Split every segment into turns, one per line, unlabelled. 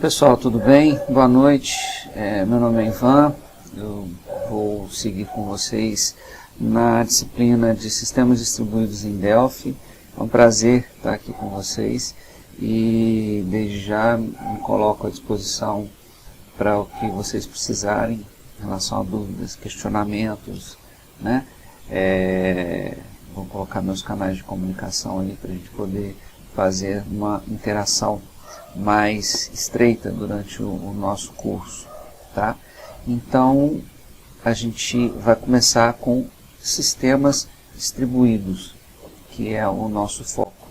Pessoal, tudo bem? Boa noite, meu nome é Ivan, eu vou seguir com vocês na disciplina de Sistemas Distribuídos em Delphi. É um prazer estar aqui com vocês e desde já me coloco à disposição para o que vocês precisarem em relação a dúvidas, questionamentos, né? Vou colocar meus canais de comunicação aí para a gente poder fazer uma interação mais estreita durante o nosso curso, tá? Então, a gente vai começar com sistemas distribuídos, que é o nosso foco,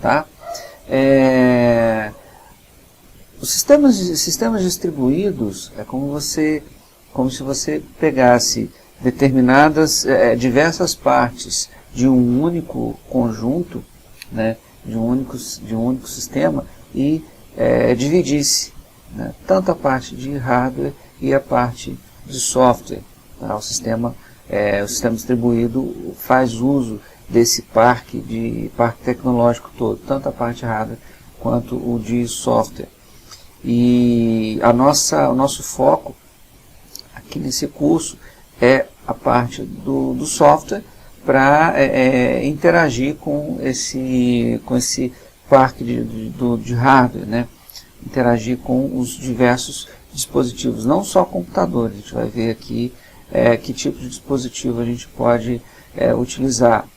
tá? Os sistemas distribuídos é como se você pegasse diversas partes de um único conjunto, né, de um único sistema e dividisse, né, tanto a parte de hardware e a parte de software. Tá? O sistema distribuído faz uso desse parque tecnológico todo, tanto a parte hardware quanto o de software. E o nosso foco aqui nesse curso é a parte do software para interagir com esse parque de hardware, né? Interagir com os diversos dispositivos, não só computadores. A gente vai ver aqui que tipo de dispositivo a gente pode utilizar.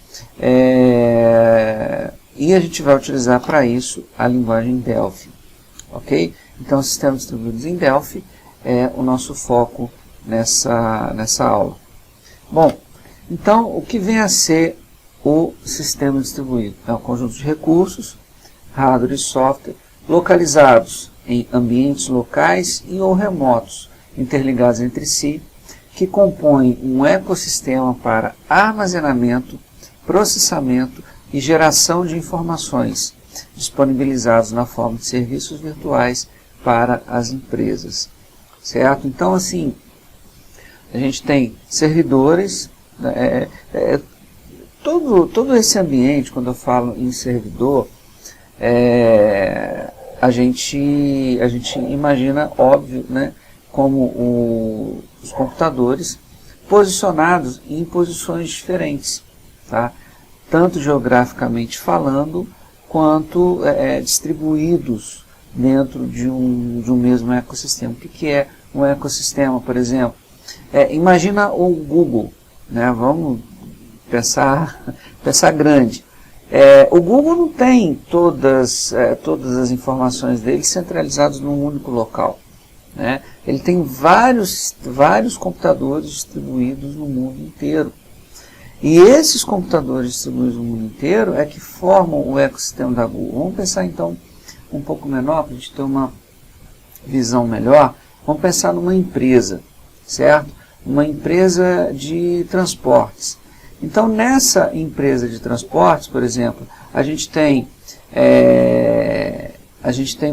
E a gente vai utilizar para isso a linguagem Delphi. Ok? Então, sistemas distribuídos em Delphi é o nosso foco nessa aula. Bom, então o que vem a ser o sistema distribuído? É um conjunto de recursos, hardware e software, localizados em ambientes locais e ou remotos, interligados entre si, que compõem um ecossistema para armazenamento, processamento e geração de informações, disponibilizados na forma de serviços virtuais para as empresas. Certo? Então, assim, a gente tem servidores, todo esse ambiente, quando eu falo em servidor, a gente imagina, óbvio, né, como os computadores posicionados em posições diferentes, tá? Tanto geograficamente falando, quanto distribuídos dentro de um mesmo ecossistema. O que é um ecossistema, por exemplo? Imagina o Google, né? Vamos pensar grande. O Google não tem todas as informações dele centralizadas num único local, né? Ele tem vários computadores distribuídos no mundo inteiro. E esses computadores distribuídos no mundo inteiro é que formam o ecossistema da Google. Vamos pensar então um pouco menor, para a gente ter uma visão melhor. Vamos pensar numa empresa, certo? Uma empresa de transportes. Então, nessa empresa de transportes, por exemplo, a gente tem,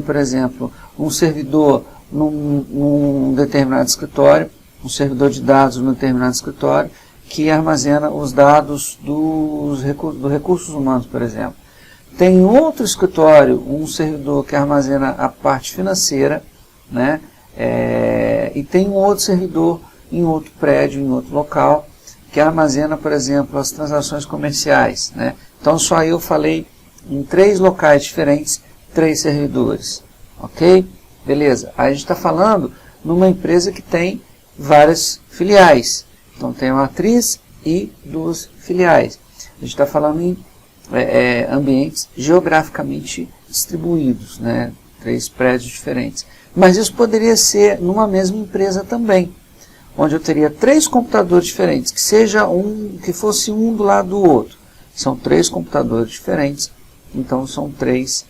por exemplo, um servidor num determinado escritório, um servidor de dados num determinado escritório, que armazena os dados dos recursos humanos, por exemplo. Tem outro escritório, um servidor que armazena a parte financeira, né? E tem um outro servidor em outro prédio, em outro local, que armazena, por exemplo, as transações comerciais, né? Então, só aí eu falei em 3 locais diferentes, 3 servidores. Ok? Beleza. Aí a gente está falando numa empresa que tem várias filiais. Então, tem uma matriz e 2 filiais. A gente está falando em ambientes geograficamente distribuídos, né? 3 prédios diferentes. Mas isso poderia ser numa mesma empresa também, onde eu teria 3 computadores diferentes, que fosse um do lado do outro. São 3 computadores diferentes, então são 3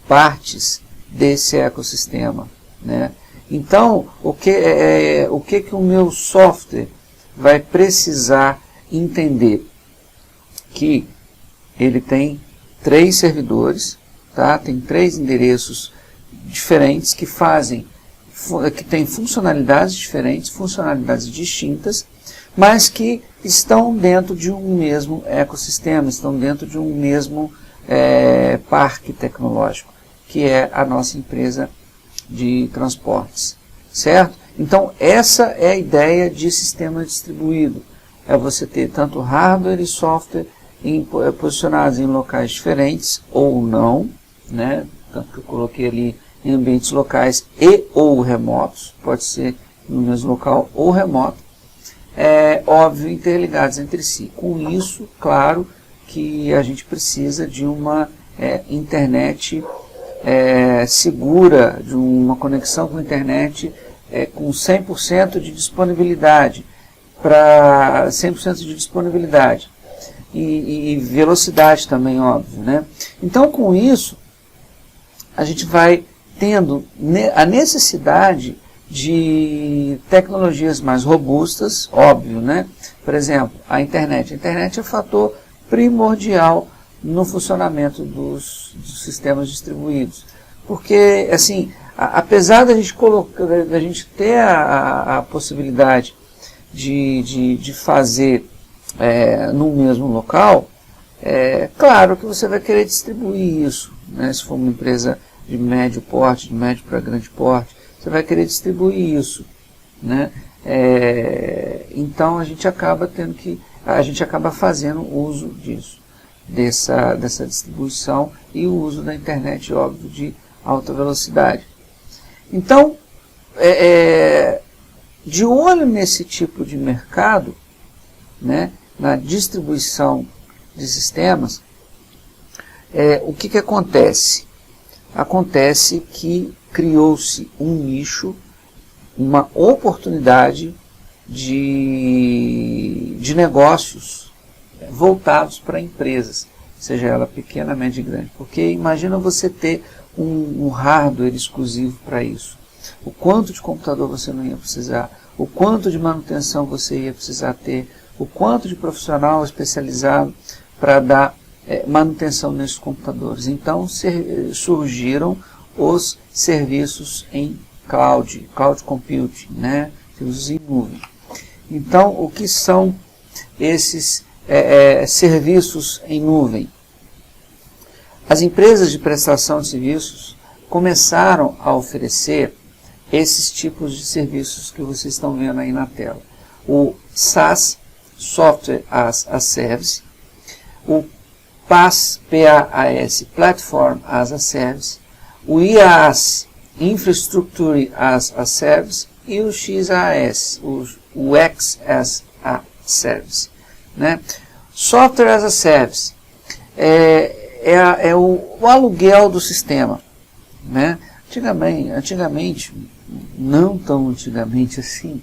partes desse ecossistema, né? Então, o que o meu software vai precisar entender? Que ele tem 3 servidores, tá? Tem 3 endereços diferentes que têm funcionalidades diferentes, funcionalidades distintas, mas que estão dentro de um mesmo ecossistema, estão dentro de um mesmo parque tecnológico. que é a nossa empresa de transportes, certo? Então, essa é a ideia de sistema distribuído. É você ter tanto hardware e software posicionados em locais diferentes ou não, né? Tanto que eu coloquei ali em ambientes locais e ou remotos, pode ser no mesmo local ou remoto, óbvio, interligados entre si. Com isso, claro que a gente precisa de uma internet segura, de uma conexão com a internet com 100% de disponibilidade, para 100% de disponibilidade e velocidade também, óbvio, né? Então, com isso, a gente vai tendo a necessidade de tecnologias mais robustas, óbvio, né? Por exemplo, a internet. A internet é um fator primordial no funcionamento dos sistemas distribuídos. Porque, assim, apesar da gente ter a possibilidade de fazer no mesmo local, claro que você vai querer distribuir isso, né? Se for uma empresa de médio porte, de médio para grande porte, você vai querer distribuir isso, né? Então a gente acaba fazendo uso disso, dessa distribuição e o uso da internet, óbvio, de alta velocidade. Então, de olho nesse tipo de mercado, né, na distribuição de sistemas, o que acontece? Acontece que criou-se um nicho, uma oportunidade de negócios voltados para empresas, seja ela pequena, média e grande. Porque imagina você ter um hardware exclusivo para isso. O quanto de computador você não ia precisar, o quanto de manutenção você ia precisar ter, o quanto de profissional especializado para dar manutenção nesses computadores. Então surgiram os serviços em cloud computing, né? Serviços em nuvem. Então, o que são esses serviços em nuvem? As empresas de prestação de serviços começaram a oferecer esses tipos de serviços que vocês estão vendo aí na tela. O SaaS, Software as a Service, o PaaS, PaaS, Platform as a Service, o IaaS, Infrastructure as a Service, e o XaaS, o X as a Service, né? Software as a Service é o aluguel do sistema, né? Antigamente, não tão antigamente assim,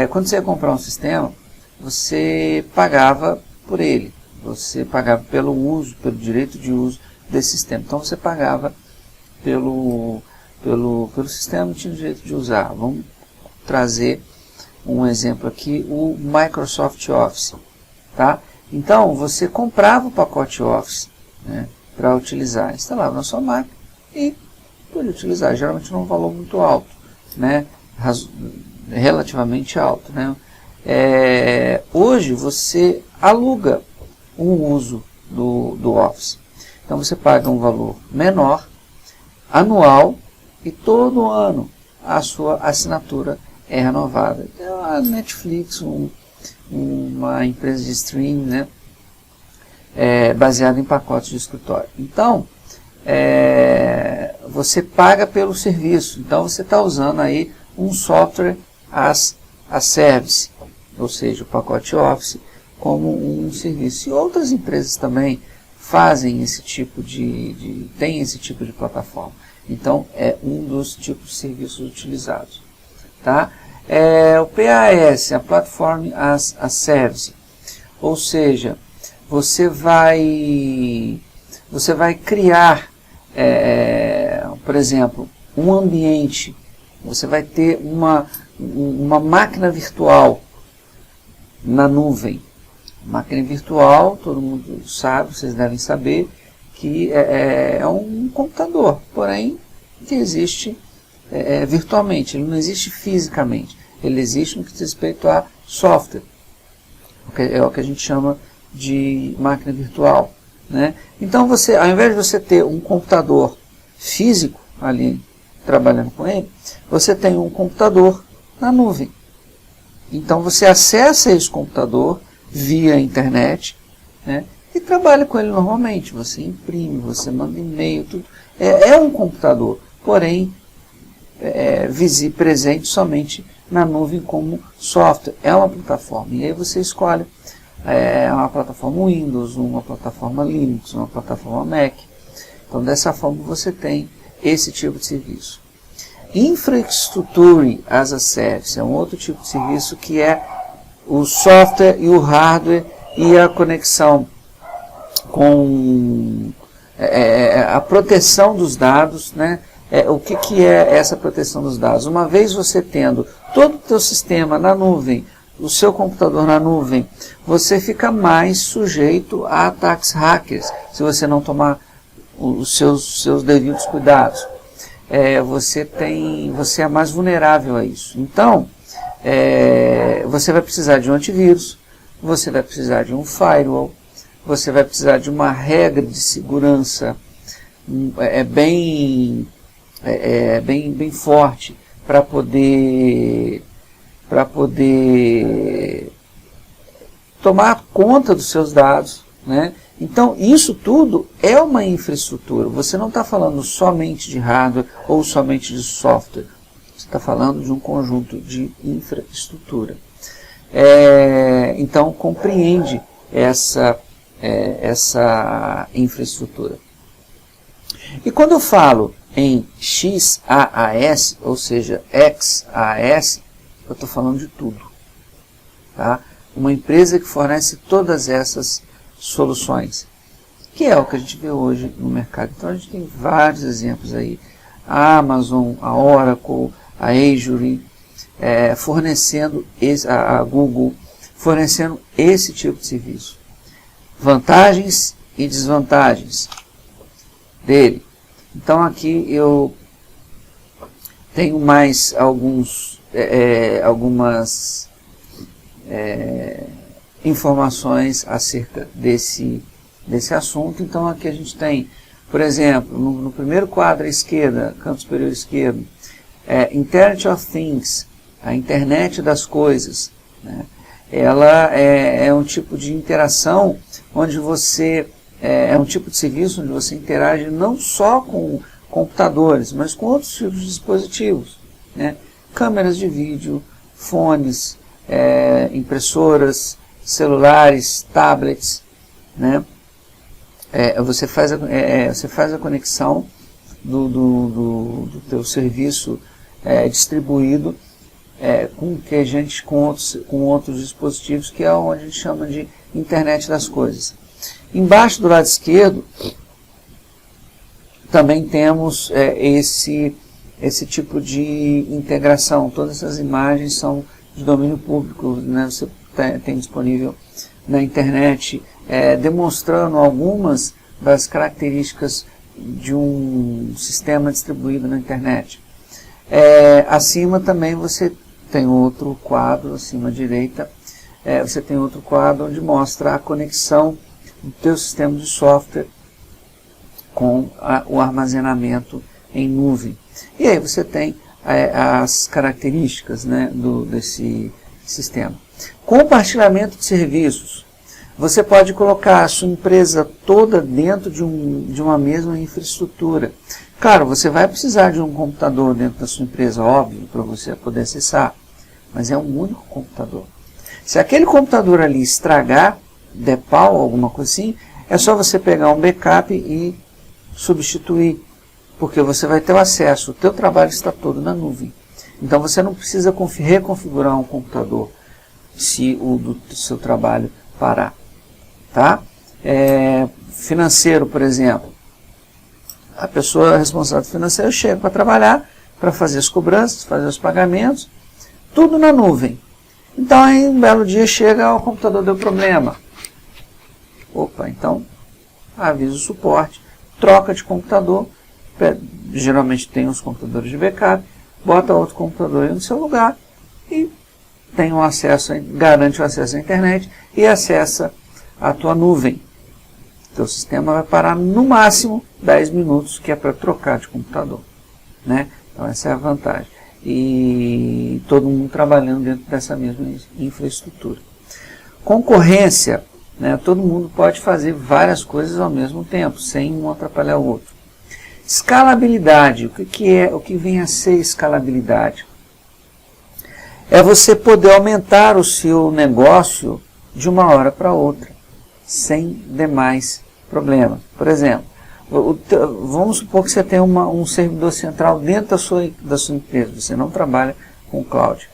quando você ia comprar um sistema, você pagava por ele, você pagava pelo uso, pelo direito de uso desse sistema. Então você pagava pelo sistema, tinha o direito de usar. Vamos trazer um exemplo aqui, o Microsoft Office, tá? Então você comprava o pacote Office, né, para utilizar, instalava na sua máquina e podia utilizar, geralmente num valor muito alto, né, relativamente alto, né? Hoje você aluga o uso do Office. Então você paga um valor menor, anual, e todo ano a sua assinatura é renovada. Então, a Netflix, uma empresa de streaming, né, baseada em pacotes de escritório. Então, você paga pelo serviço. Então você está usando aí um software as a service, ou seja, o pacote Office como um serviço. E outras empresas também fazem esse tipo têm esse tipo de plataforma. Então é um dos tipos de serviços utilizados, tá? O PaaS, a Platform as a Service, ou seja, você vai criar, por exemplo, um ambiente, você vai ter uma máquina virtual na nuvem. Máquina virtual, todo mundo sabe, vocês devem saber, que é um computador, porém que existe virtualmente, ele não existe fisicamente, ele existe no que diz respeito a software, é o que a gente chama de máquina virtual, né? Então ao invés de você ter um computador físico ali trabalhando com ele, você tem um computador na nuvem. Então você acessa esse computador via internet, né, e trabalha com ele normalmente. Você imprime, você manda e-mail, tudo. É um computador, porém presente somente na nuvem como software. É uma plataforma. E aí você escolhe uma plataforma Windows, uma plataforma Linux, uma plataforma Mac. Então dessa forma você tem esse tipo de serviço. Infrastructure as a Service é um outro tipo de serviço que é o software e o hardware e a conexão com a proteção dos dados, né? O que é essa proteção dos dados? Uma vez você tendo todo o teu sistema na nuvem, o seu computador na nuvem, você fica mais sujeito a ataques hackers, se você não tomar os seus devidos cuidados. Você é mais vulnerável a isso. Então, você vai precisar de um antivírus, você vai precisar de um firewall, você vai precisar de uma regra de segurança bem forte para poder tomar conta dos seus dados, né? Então, isso tudo é uma infraestrutura. Você não está falando somente de hardware ou somente de software. Você está falando de um conjunto de infraestrutura. Então, compreende essa infraestrutura. E quando eu falo em XaaS, ou seja, XaaS, eu estou falando de tudo. Tá? Uma empresa que fornece todas essas soluções, que é o que a gente vê hoje no mercado. Então a gente tem vários exemplos aí. A Amazon, a Oracle, a Azure, fornecendo a Google, fornecendo esse tipo de serviço. Vantagens e desvantagens dele. Então aqui eu tenho mais algumas informações acerca desse assunto. Então aqui a gente tem, por exemplo, no primeiro quadro à esquerda, canto superior esquerdo, Internet of Things, a internet das coisas, né? Ela é um tipo de interação onde você, é um tipo de serviço onde você interage não só com computadores, mas com outros tipos de dispositivos, né? Câmeras de vídeo, fones, impressoras, celulares, tablets, né? Você faz a conexão do teu serviço distribuído com outros dispositivos, que é onde a gente chama de internet das coisas. Embaixo do lado esquerdo também temos esse tipo de integração. Todas essas imagens são de domínio público, né? Você tem disponível na internet, demonstrando algumas das características de um sistema distribuído na internet. Acima também você tem outro quadro, acima à direita, você tem outro quadro onde mostra a conexão do teu sistema de software com o armazenamento em nuvem. E aí você tem as características, né, desse sistema. Compartilhamento de serviços. Você pode colocar a sua empresa toda dentro de uma mesma infraestrutura. Claro, você vai precisar de um computador dentro da sua empresa, óbvio, para você poder acessar, mas é um único computador. Se aquele computador ali estragar, der pau, alguma coisa assim, é só você pegar um backup e substituir, porque você vai ter o acesso, o teu trabalho está todo na nuvem. Então você não precisa reconfigurar um computador se o do seu trabalho parar. Tá? Financeiro, por exemplo. A pessoa responsável financeira chega para trabalhar, para fazer as cobranças, fazer os pagamentos, tudo na nuvem. Então aí um belo dia chega, o computador deu problema. Opa, então avisa o suporte, troca de computador, geralmente tem uns computadores de backup, bota outro computador aí no seu lugar e tem um acesso, garante o acesso à internet e acessa a tua nuvem. teu sistema vai parar no máximo 10 minutos, que é para trocar de computador, né? Então essa é a vantagem. E todo mundo trabalhando dentro dessa mesma infraestrutura. Concorrência, né? Todo mundo pode fazer várias coisas ao mesmo tempo, sem um atrapalhar o outro. Escalabilidade, o que vem a ser escalabilidade? É você poder aumentar o seu negócio de uma hora para outra, sem demais problemas. Por exemplo, vamos supor que você tem um servidor central dentro da sua empresa, você não trabalha com cloud.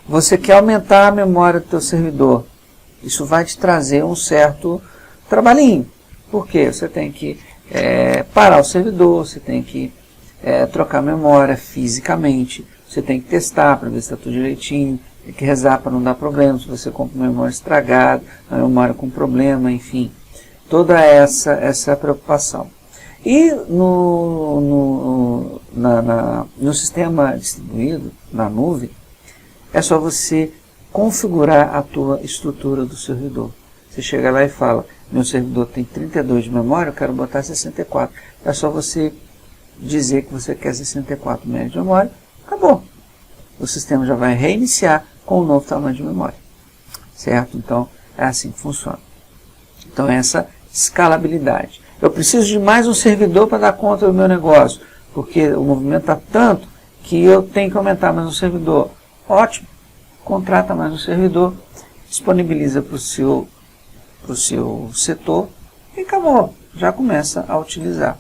Você quer aumentar a memória do teu servidor, isso vai te trazer um certo trabalhinho. Por quê? Você tem que parar o servidor, você tem que trocar memória fisicamente, você tem que testar para ver se está tudo direitinho, tem que rezar para não dar problema, se você compra uma memória estragada, uma memória com problema, enfim. Toda essa preocupação. E no sistema distribuído, na nuvem, é só você configurar a tua estrutura do servidor. Você chega lá e fala, meu servidor tem 32 de memória, eu quero botar 64. É só você dizer que você quer 64 MB de memória, acabou. O sistema já vai reiniciar com o novo tamanho de memória. Certo? Então, é assim que funciona. Então, essa escalabilidade. Eu preciso de mais um servidor para dar conta do meu negócio, porque o movimento está tanto que eu tenho que aumentar mais um servidor. Ótimo. Contrata mais um servidor, disponibiliza para o seu setor e acabou. Já começa a utilizar,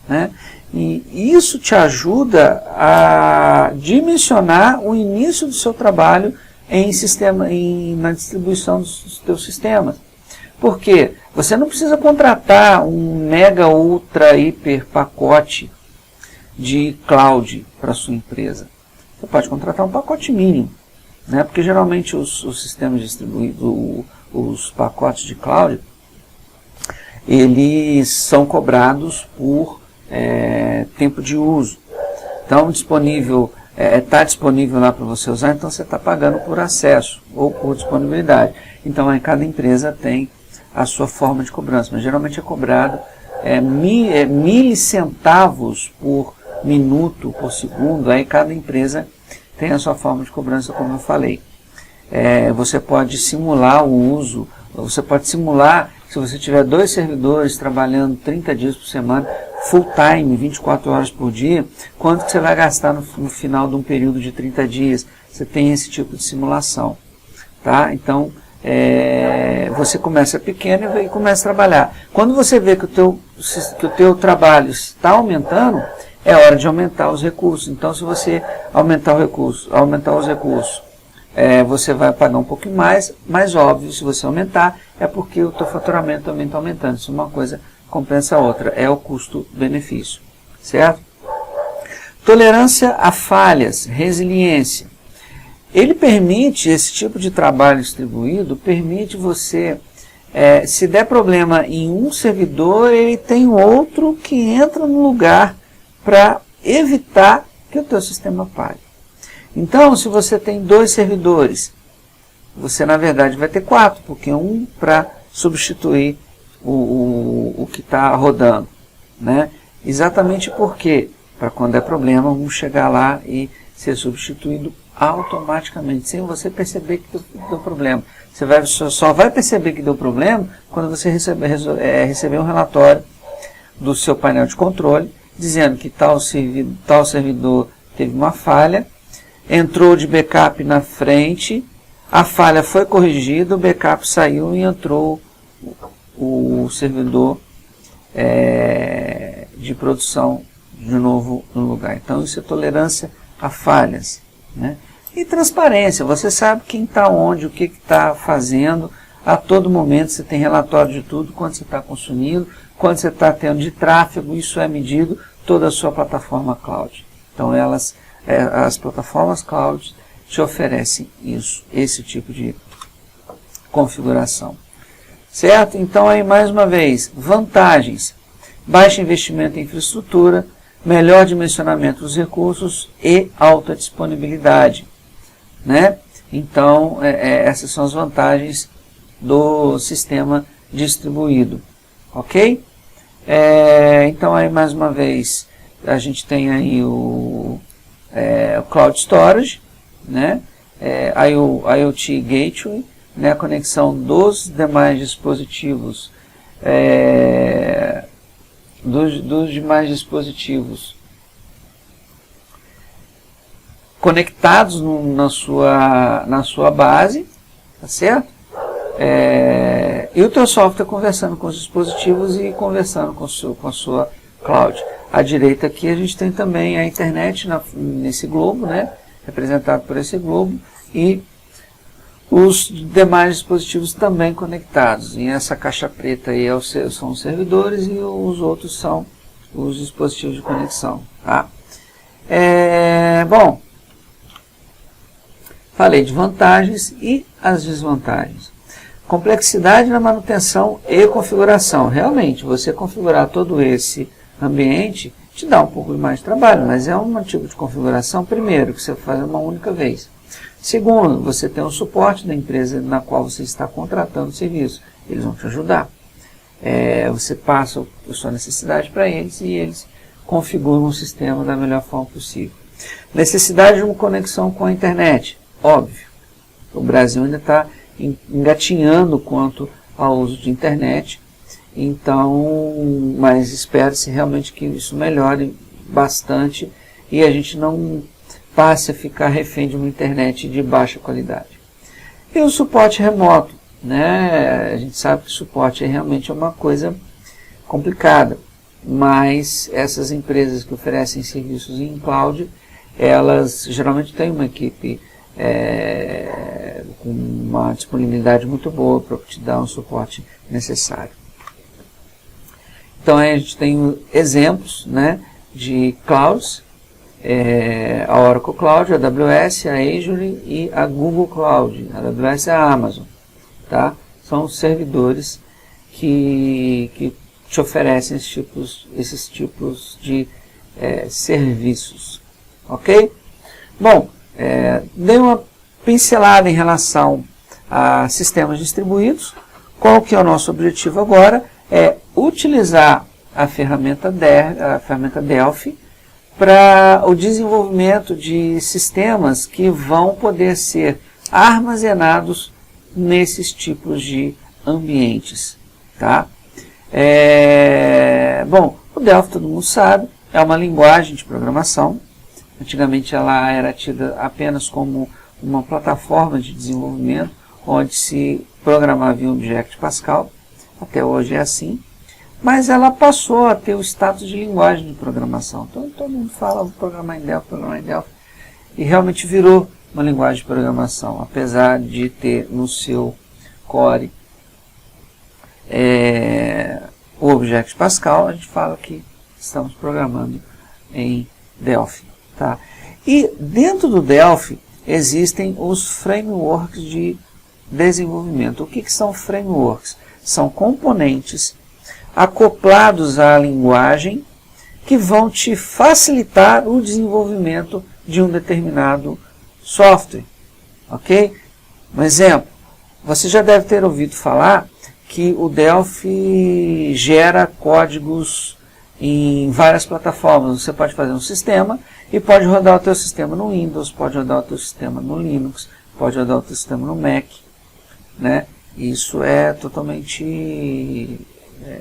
né? E isso te ajuda a dimensionar o início do seu trabalho na distribuição dos teus sistemas. Por quê? Você não precisa contratar um mega, ultra, hiper pacote de cloud para a sua empresa. Você pode contratar um pacote mínimo, né? Porque geralmente os sistemas distribuídos, os pacotes de cloud, eles são cobrados por tempo de uso. Então, está disponível lá para você usar, então você está pagando por acesso ou por disponibilidade. Então, aí cada empresa tem a sua forma de cobrança, mas geralmente é cobrado milicentavos por minuto, por segundo, aí cada empresa tem a sua forma de cobrança, como eu falei. Você pode simular o uso, você pode simular, se você tiver 2 servidores trabalhando 30 dias por semana, full time, 24 horas por dia, quanto que você vai gastar no final de um período de 30 dias? Você tem esse tipo de simulação. Tá? Então, você começa pequeno e começa a trabalhar. Quando você vê que o teu trabalho está aumentando, é hora de aumentar os recursos. Então, se você aumentar os recursos, você vai pagar um pouquinho mais, mas óbvio, se você aumentar, é porque o teu faturamento também está aumentando. Isso uma coisa compensa a outra, é o custo-benefício, certo? Tolerância a falhas, resiliência. Ele permite, esse tipo de trabalho distribuído, permite você, se der problema em um servidor, ele tem outro que entra no lugar para evitar que o teu sistema pare. Então, se você tem 2 servidores, você na verdade vai ter 4, porque um para substituir o que está rodando, né? Exatamente porque, para quando é problema, um chegar lá e ser substituído automaticamente, sem você perceber que deu problema. Você só vai perceber que deu problema quando você receber um relatório do seu painel de controle, dizendo que tal servidor teve uma falha, entrou de backup na frente, a falha foi corrigida, o backup saiu e entrou o servidor de produção de novo no lugar. Então, isso é tolerância a falhas, né? E transparência, você sabe quem está onde, o que está fazendo, a todo momento você tem relatório de tudo, quanto você está consumindo, quanto você está tendo de tráfego, isso é medido toda a sua plataforma cloud. Então, as plataformas cloud te oferecem esse tipo de configuração. Certo? Então, aí mais uma vez, vantagens: baixo investimento em infraestrutura, melhor dimensionamento dos recursos e alta disponibilidade, né? Então, essas são as vantagens do sistema distribuído. Ok? Então aí mais uma vez a gente tem aí o Cloud Storage, né? IoT Gateway, né? A conexão dos demais dispositivos, dos demais dispositivos conectados na sua base, tá certo? E o teu software conversando com os dispositivos e conversando com a sua cloud. À direita aqui a gente tem também a internet nesse globo, né? Representado por esse globo, e os demais dispositivos também conectados. E essa caixa preta aí são os servidores e os outros são os dispositivos de conexão. Tá? Bom, falei de vantagens e as desvantagens. Complexidade na manutenção e configuração. Realmente, você configurar todo esse ambiente te dá um pouco mais de trabalho, mas é um tipo de configuração, primeiro, que você faz uma única vez. Segundo, você tem o suporte da empresa na qual você está contratando o serviço. Eles vão te ajudar. Você passa a sua necessidade para eles e eles configuram o sistema da melhor forma possível. Necessidade de uma conexão com a internet. Óbvio, o Brasil ainda está engatinhando quanto ao uso de internet, então, mas espera-se realmente que isso melhore bastante e a gente não passe a ficar refém de uma internet de baixa qualidade. E o suporte remoto, né? A gente sabe que o suporte realmente é uma coisa complicada, mas essas empresas que oferecem serviços em cloud, elas geralmente têm uma equipe com uma disponibilidade muito boa para te dar um suporte necessário. Então aí a gente tem exemplos, né, de clouds, a Oracle Cloud, a AWS, a Azure e a Google Cloud. A AWS é a Amazon. Tá? São os servidores que te oferecem esses tipos de serviços. Ok? Bom, dei uma pincelada em relação a sistemas distribuídos. Qual que é o nosso objetivo agora? É utilizar a ferramenta Delphi para o desenvolvimento de sistemas que vão poder ser armazenados nesses tipos de ambientes. Tá? Bom, o Delphi, todo mundo sabe, é uma linguagem de programação. Antigamente ela era tida apenas como uma plataforma de desenvolvimento onde se programava em Object Pascal. Até hoje é assim. Mas ela passou a ter o status de linguagem de programação. Então todo mundo fala, vou programar em Delphi. E realmente virou uma linguagem de programação. Apesar de ter no seu core o Object Pascal, a gente fala que estamos programando em Delphi. Tá? E dentro do Delphi existem os frameworks de desenvolvimento. O que são frameworks? São componentes acoplados à linguagem que vão te facilitar o desenvolvimento de um determinado software. Ok? Um exemplo, você já deve ter ouvido falar que o Delphi gera códigos em várias plataformas. Você pode fazer um sistema e pode rodar o teu sistema no Windows, pode rodar o teu sistema no Linux, pode rodar o teu sistema no Mac, né? Isso é totalmente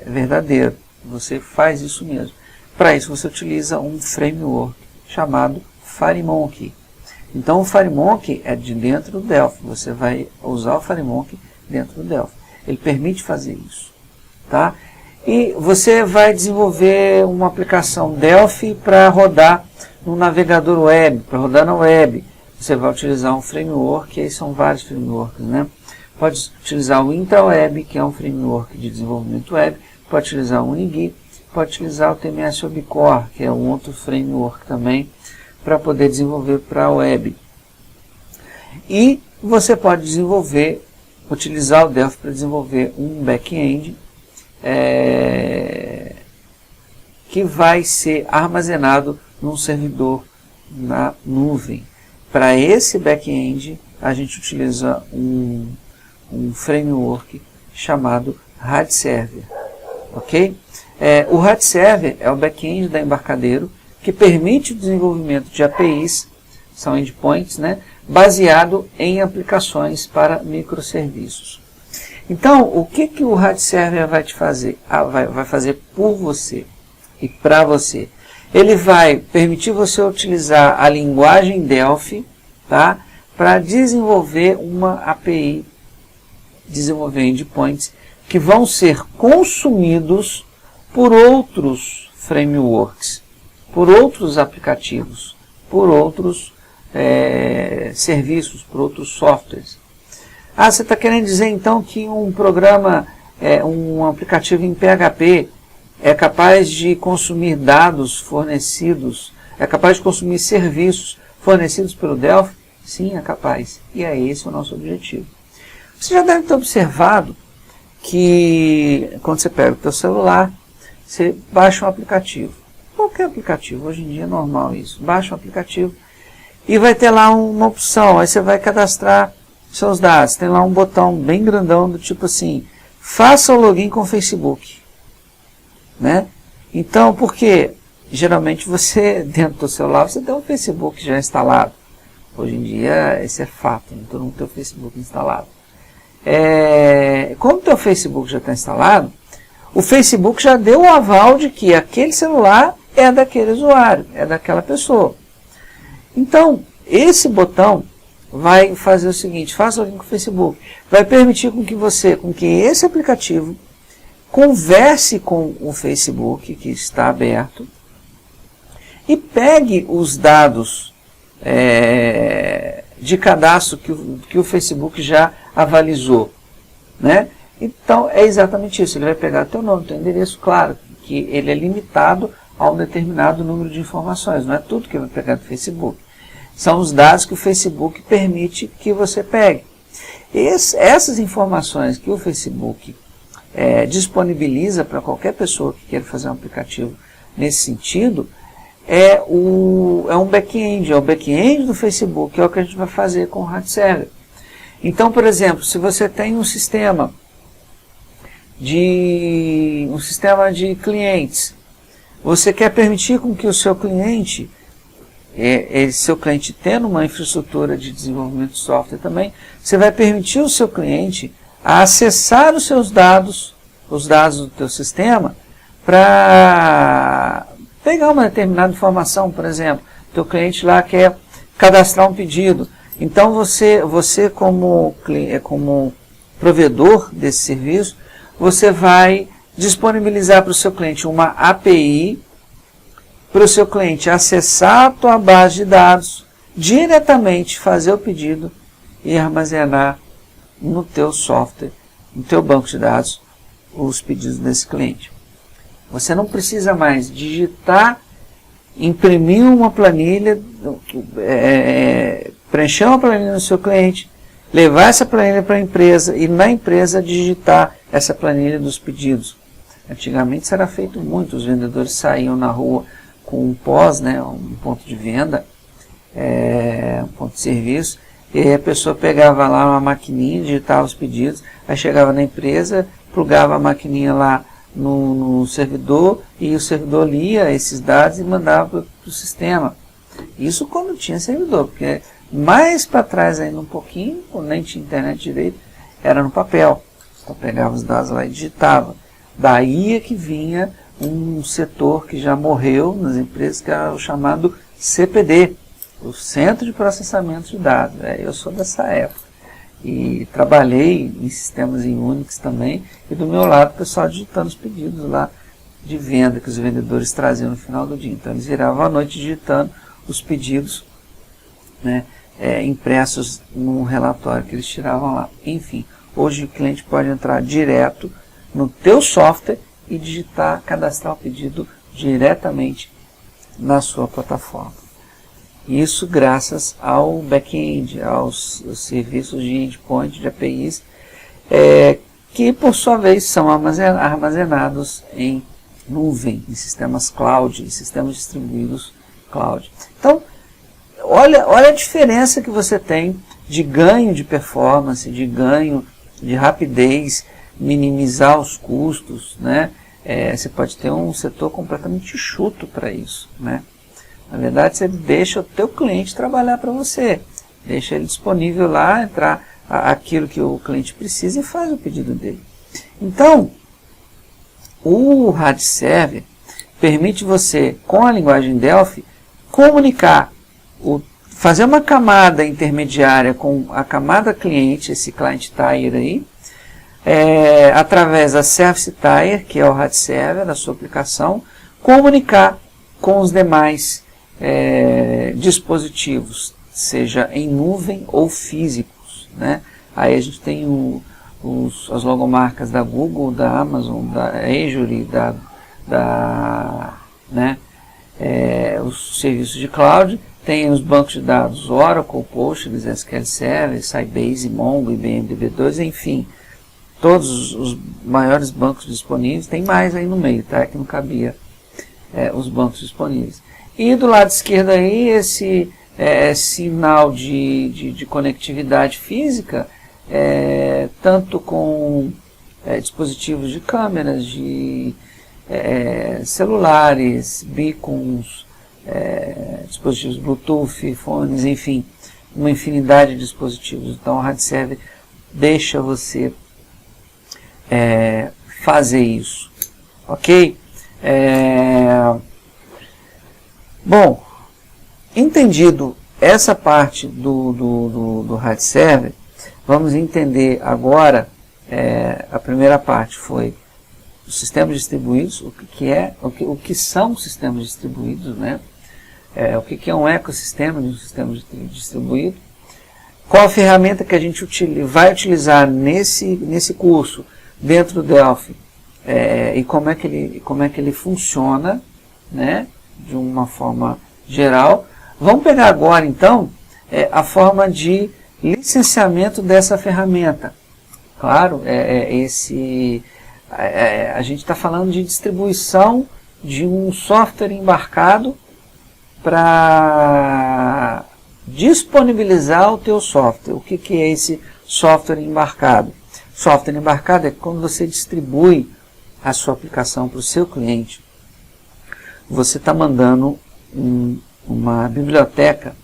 verdadeiro. Você faz isso mesmo. Para isso você utiliza um framework chamado FireMonkey. Então o FireMonkey é de dentro do Delphi. Você vai usar o FireMonkey dentro do Delphi. Ele permite fazer isso. Tá? E você vai desenvolver uma aplicação Delphi para rodar no navegador web, para rodar na web. Você vai utilizar um framework, e aí são vários frameworks, né? Pode utilizar o IntraWeb, que é um framework de desenvolvimento web, pode utilizar o Unigui, pode utilizar o TMS WebCore, que é um outro framework também, para poder desenvolver para a web. E você pode utilizar o Delphi para desenvolver um back-end que vai ser armazenado num servidor na nuvem. Para esse back-end, a gente utiliza um framework chamado RadServer. Ok? O RAD Server é o back-end da Embarcadero, que permite o desenvolvimento de APIs, são endpoints, né, baseado em aplicações para microserviços. Então, o que o RAD Server vai te fazer? Vai fazer por você e para você. Ele vai permitir você utilizar a linguagem Delphi, tá, para desenvolver uma API, desenvolver endpoints que vão ser consumidos por outros frameworks, por outros aplicativos, por outros serviços, por outros softwares. Você está querendo dizer então que um programa, um aplicativo em PHP é capaz de consumir dados fornecidos, é capaz de consumir serviços fornecidos pelo Delphi? Sim, é capaz. E é esse o nosso objetivo. Você já deve ter observado que quando você pega o teu celular, você baixa um aplicativo. Qualquer aplicativo, hoje em dia é normal isso. Baixa um aplicativo e vai ter lá uma opção, aí você vai cadastrar seus dados. Tem lá um botão bem grandão do tipo assim, faça o login com o Facebook. Né? Então, porque geralmente você, dentro do celular, você tem um Facebook já instalado. Hoje em dia, esse é fato, né? Todo mundo tem o Facebook instalado. Como o teu Facebook já está instalado, o Facebook já deu o aval de que aquele celular é daquele usuário, é daquela pessoa. Então, esse botão vai fazer o seguinte, faça o login com o Facebook, vai permitir com que esse aplicativo converse com o Facebook, que está aberto, e pegue os dados de cadastro que o Facebook já avalizou. Né? Então, é exatamente isso. Ele vai pegar teu nome, teu endereço, claro, que ele é limitado a um determinado número de informações. Não é tudo que ele vai pegar do Facebook. São os dados que o Facebook permite que você pegue. Essas informações que o Facebook disponibiliza para qualquer pessoa que queira fazer um aplicativo nesse sentido, é um back-end, é o back-end do Facebook, é o que a gente vai fazer com o RAD Server. Então, por exemplo, se você tem um sistema de clientes, você quer permitir com que o seu cliente, tendo uma infraestrutura de desenvolvimento de software também, você vai permitir o seu cliente a acessar os seus dados, os dados do teu sistema, para pegar uma determinada informação. Por exemplo, teu cliente lá quer cadastrar um pedido. Então você como provedor desse serviço, você vai disponibilizar para o seu cliente uma API para o seu cliente acessar a tua base de dados, diretamente fazer o pedido e armazenar no teu software, no teu banco de dados, os pedidos desse cliente. Você não precisa mais digitar, imprimir uma planilha, preencher uma planilha no seu cliente, levar essa planilha para a empresa e na empresa digitar essa planilha dos pedidos. Antigamente isso era feito muito, os vendedores saíam na rua com um POS, né, um ponto de venda, um ponto de serviço, e aí a pessoa pegava lá uma maquininha, digitava os pedidos, aí chegava na empresa, plugava a maquininha lá no servidor, e o servidor lia esses dados e mandava para o sistema. Isso quando tinha servidor, porque mais para trás ainda um pouquinho, quando nem tinha internet direito, era no papel. Então pegava os dados lá e digitava. Daí é que vinha um setor que já morreu nas empresas, que era o chamado CPD, o Centro de Processamento de Dados. Eu sou dessa época. E trabalhei em sistemas em Unix também, e do meu lado o pessoal digitando os pedidos lá de venda que os vendedores traziam no final do dia. Então eles viravam à noite digitando os pedidos, né, impressos num relatório que eles tiravam lá. Enfim, hoje o cliente pode entrar direto no teu software e digitar, cadastrar o pedido diretamente na sua plataforma. Isso graças ao back-end, aos serviços de endpoint, de APIs, que por sua vez são armazenados em nuvem, em sistemas cloud, em sistemas distribuídos cloud. Então, olha a diferença que você tem de ganho de performance, de ganho de rapidez, minimizar os custos, né? você pode ter um setor completamente enxuto para isso, né? Na verdade, você deixa o teu cliente trabalhar para você, deixa ele disponível lá, entrar aquilo que o cliente precisa e faz o pedido dele. Então, o RAD Server permite você, com a linguagem Delphi, comunicar, fazer uma camada intermediária com a camada cliente, esse client tier aí, através da Service Tier, que é o RAD Server da sua aplicação, comunicar com os demais dispositivos, seja em nuvem ou físicos, né? Aí a gente tem as logomarcas da Google, da Amazon, da Azure, os serviços de cloud, tem os bancos de dados Oracle, Postgres, SQL Server, Sybase, Mongo, IBM DB2, enfim, todos os maiores bancos disponíveis. Tem mais aí no meio, tá? Que não cabia os bancos disponíveis. E do lado esquerdo aí, esse sinal de conectividade física, tanto com dispositivos de câmeras, de celulares, beacons, dispositivos Bluetooth, fones, enfim, uma infinidade de dispositivos. Então o RAD Server deixa você fazer isso, ok? Bom, entendido essa parte do RAD Server, vamos entender agora, a primeira parte foi os sistemas distribuídos, o que são sistemas distribuídos, né? O que é um ecossistema de um sistema distribuído, qual a ferramenta que a gente vai utilizar nesse curso dentro do Delphi, e como é que ele funciona, né? De uma forma geral. Vamos pegar agora então a forma de licenciamento dessa ferramenta. Claro, a gente está falando de distribuição de um software embarcado para disponibilizar o teu software. O que é esse software embarcado? Software embarcado é quando você distribui a sua aplicação para o seu cliente. Você está mandando uma biblioteca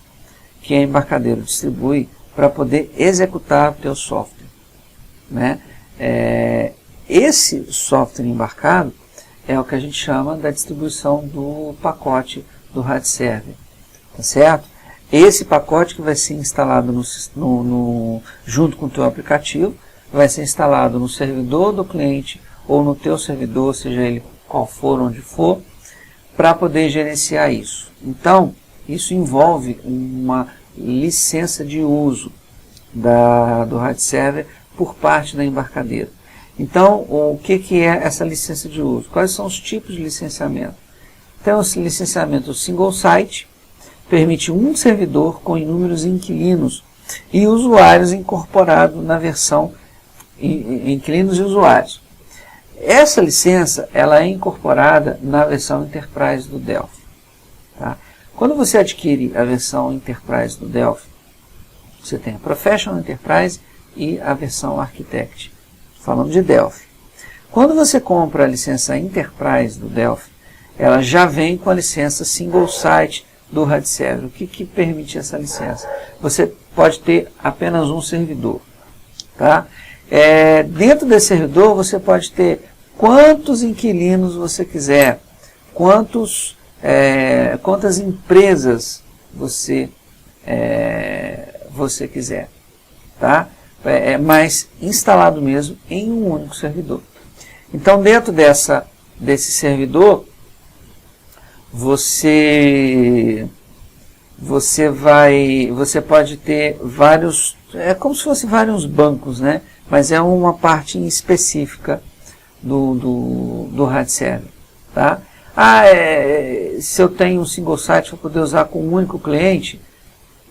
que a Embarcadero distribui para poder executar o teu software, né? Esse software embarcado é o que a gente chama da distribuição do pacote do RAD Server, tá certo? Esse pacote que vai ser instalado junto com o teu aplicativo, vai ser instalado no servidor do cliente ou no teu servidor, seja ele qual for, onde for, para poder gerenciar isso. Então, isso envolve uma licença de uso do RAD Server por parte da Embarcadero. Então, o que é essa licença de uso? Quais são os tipos de licenciamento? Então, esse licenciamento single site permite um servidor com inúmeros inquilinos e usuários incorporado na versão inquilinos e usuários. Essa licença ela é incorporada na versão Enterprise do Delphi. Tá? Quando você adquire a versão Enterprise do Delphi, você tem a Professional Enterprise e a versão Architect. Falando de Delphi. Quando você compra a licença Enterprise do Delphi, ela já vem com a licença Single Site do RAD Server. O que permite essa licença? Você pode ter apenas um servidor. Tá? Dentro desse servidor você pode ter quantos inquilinos você quiser, quantas empresas você quiser, tá? Mas instalado mesmo em um único servidor. Então dentro desse servidor você pode ter vários, como se fosse vários bancos, né? Mas é uma parte específica do RAD Server, tá? Se eu tenho um single site para poder usar com um único cliente,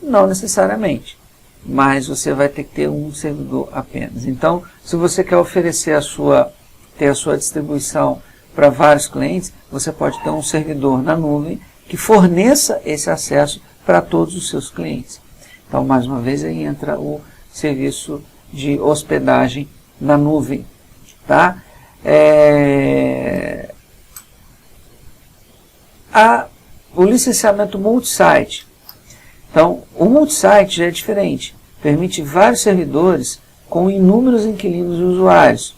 não necessariamente, mas você vai ter que ter um servidor apenas. Então, se você quer oferecer ter a sua distribuição para vários clientes, você pode ter um servidor na nuvem que forneça esse acesso para todos os seus clientes. Então, mais uma vez, aí entra o serviço de hospedagem na nuvem, tá? O licenciamento multi-site. Então, o multi-site já é diferente. Permite vários servidores com inúmeros inquilinos e usuários.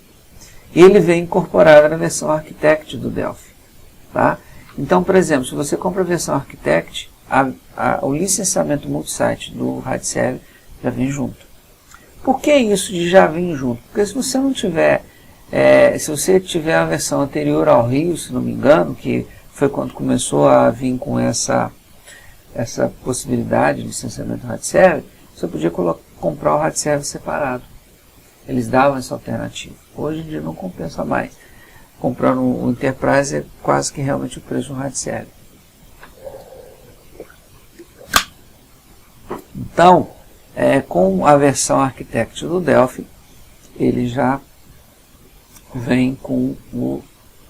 E ele vem incorporado na versão Architect do Delphi. Tá? Então, por exemplo, se você compra a versão Architect, o licenciamento multi-site do RAID Server já vem junto. Por que isso de já vir junto? Porque se você não tiver, se você tiver a versão anterior ao Rio, se não me engano, que foi quando começou a vir com essa possibilidade de licenciamento do RAID Server, você podia comprar o RAID Server separado. Eles davam essa alternativa. Hoje em dia não compensa mais. Comprando o Enterprise é quase que realmente o preço do RAID Server. Então, com a versão Architect do Delphi, ele já vem com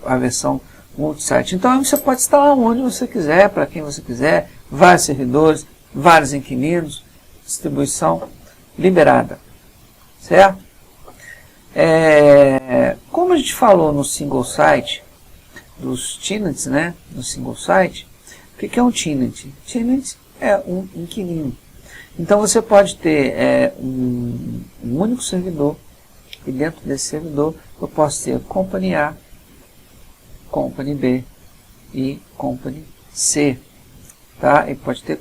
a versão multi-site. Então você pode instalar onde você quiser, para quem você quiser, vários servidores, vários inquilinos, distribuição liberada. Certo? Como a gente falou no single site, dos tenants, né? No single site, o que é um tenant? Tenant é um inquilino. Então você pode ter um único servidor, e dentro desse servidor eu posso ter Company A, Company B e Company C. Tá? E pode ter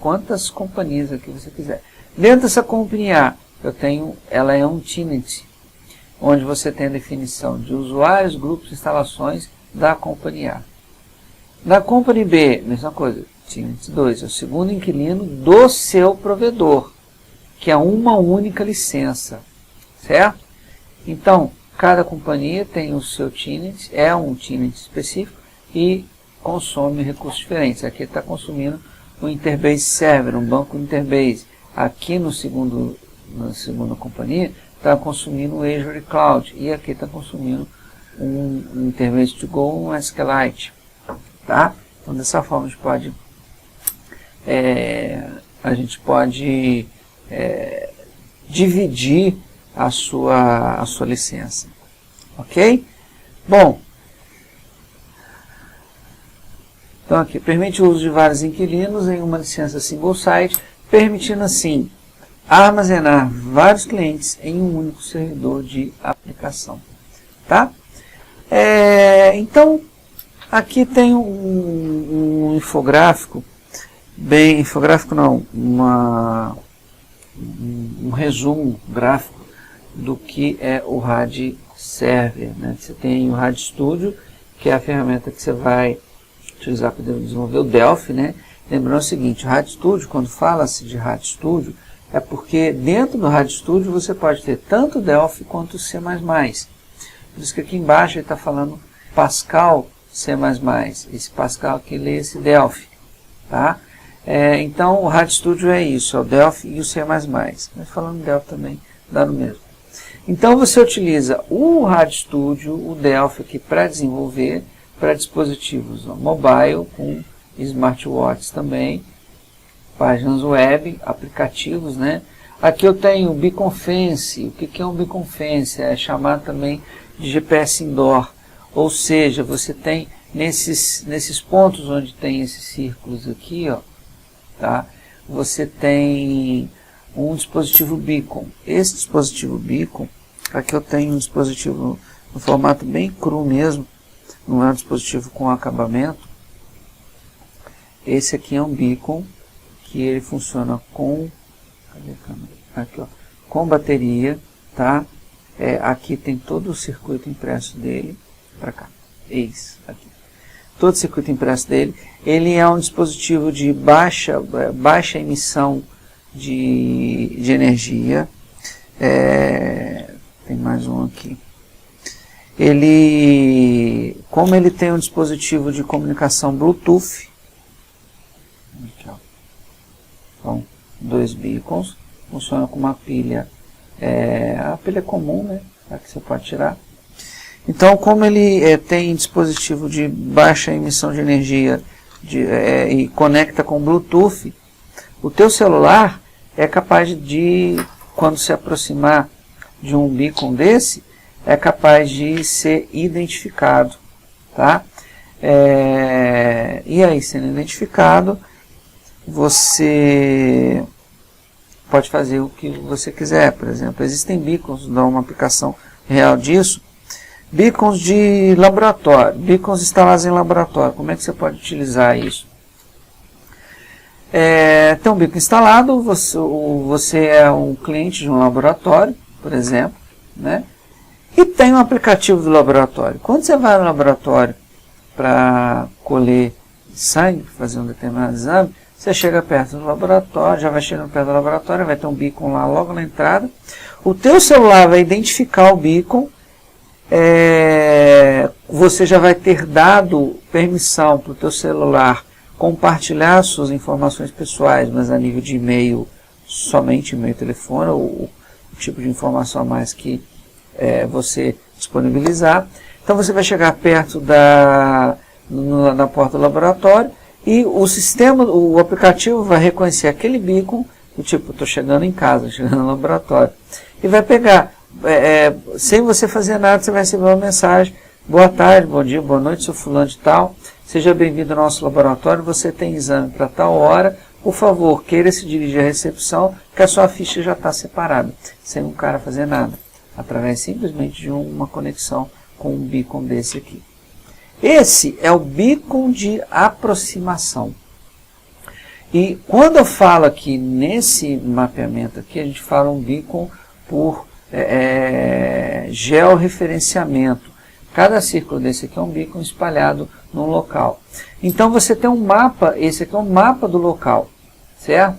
quantas companhias aqui você quiser. Dentro dessa Company A, ela é um tenant, onde você tem a definição de usuários, grupos, instalações da Company A. Na Company B, mesma coisa. Tenant 2 é o segundo inquilino do seu provedor, que é uma única licença, certo? Então, cada companhia tem o seu tenant, é um tenant específico e consome recursos diferentes. Aqui está consumindo um Interbase Server, um banco Interbase. Aqui na segunda companhia está consumindo o Azure Cloud e aqui está consumindo um Interbase to Go, um SQLite. Tá? Então, dessa forma, a gente pode dividir a sua licença. Ok? Bom, então aqui, permite o uso de vários inquilinos em uma licença single site, permitindo assim armazenar vários clientes em um único servidor de aplicação. Tá? Então, aqui tem um infográfico, um resumo gráfico do que é o RAID Server. Né? Você tem o RAID Studio, que é a ferramenta que você vai utilizar para desenvolver o Delphi. Né? Lembrando o seguinte, o RAID Studio, quando fala-se de RAID Studio, é porque dentro do RAID Studio você pode ter tanto Delphi quanto C++. Por isso que aqui embaixo ele está falando Pascal C++. Esse Pascal aqui lê esse Delphi. Tá? Então o RAID Studio é isso, é o Delphi e o C++. Mas falando Delphi também dá no mesmo. Então você utiliza o RAID Studio, o Delphi aqui para desenvolver para dispositivos mobile, com smartwatches também, páginas web, aplicativos, né? Aqui eu tenho o Beacon Fence. O que é um Beacon Fence? É chamado também de GPS Indoor. Ou seja, você tem nesses pontos onde tem esses círculos aqui, ó, tá? Você tem um dispositivo Beacon. Esse dispositivo Beacon, aqui eu tenho um dispositivo no formato bem cru mesmo, não é um dispositivo com acabamento. Esse aqui é um Beacon, que ele funciona com, cadê a câmera? Aqui, ó, com bateria, tá? Aqui tem todo o circuito impresso dele, para cá, aqui. Todo o circuito impresso dele. Ele é um dispositivo de baixa emissão de energia. Tem mais um aqui. Como ele tem um dispositivo de comunicação Bluetooth, aqui, ó. São 2 beacons, funciona com uma pilha, a pilha comum, né, que você pode tirar. Então, como ele tem dispositivo de baixa emissão de energia e conecta com Bluetooth, o teu celular é capaz de, quando se aproximar de um beacon desse, é capaz de ser identificado, tá? E aí, sendo identificado, você pode fazer o que você quiser. Por exemplo, existem beacons, dá uma aplicação real disso. Beacons de laboratório, beacons instalados em laboratório. Como é que você pode utilizar isso? Tem um beacon instalado, você é um cliente de um laboratório, por exemplo, né? E tem um aplicativo do laboratório. Quando você vai no laboratório para colher sangue, fazer um determinado exame, você chega perto do laboratório, já vai chegando perto do laboratório, vai ter um beacon lá logo na entrada. O teu celular vai identificar o beacon, você já vai ter dado permissão para o teu celular compartilhar suas informações pessoais, mas a nível de e-mail, somente e-mail e telefone, ou o tipo de informação a mais que você disponibilizar. Então você vai chegar perto na porta do laboratório e o aplicativo vai reconhecer aquele beacon, do tipo, estou chegando em casa, chegando no laboratório, e vai pegar, sem você fazer nada, você vai receber uma mensagem: boa tarde, bom dia, boa noite, sou fulano de tal, seja bem-vindo ao nosso laboratório, você tem exame para tal hora, por favor, queira se dirigir à recepção, que a sua ficha já está separada, sem o cara fazer nada, através simplesmente de uma conexão com um beacon desse aqui. Esse é o beacon de aproximação. E quando eu falo aqui nesse mapeamento aqui, a gente fala um beacon por georreferenciamento. Cada círculo desse aqui é um beacon espalhado num local. Então você tem um mapa, esse aqui é um mapa do local, certo?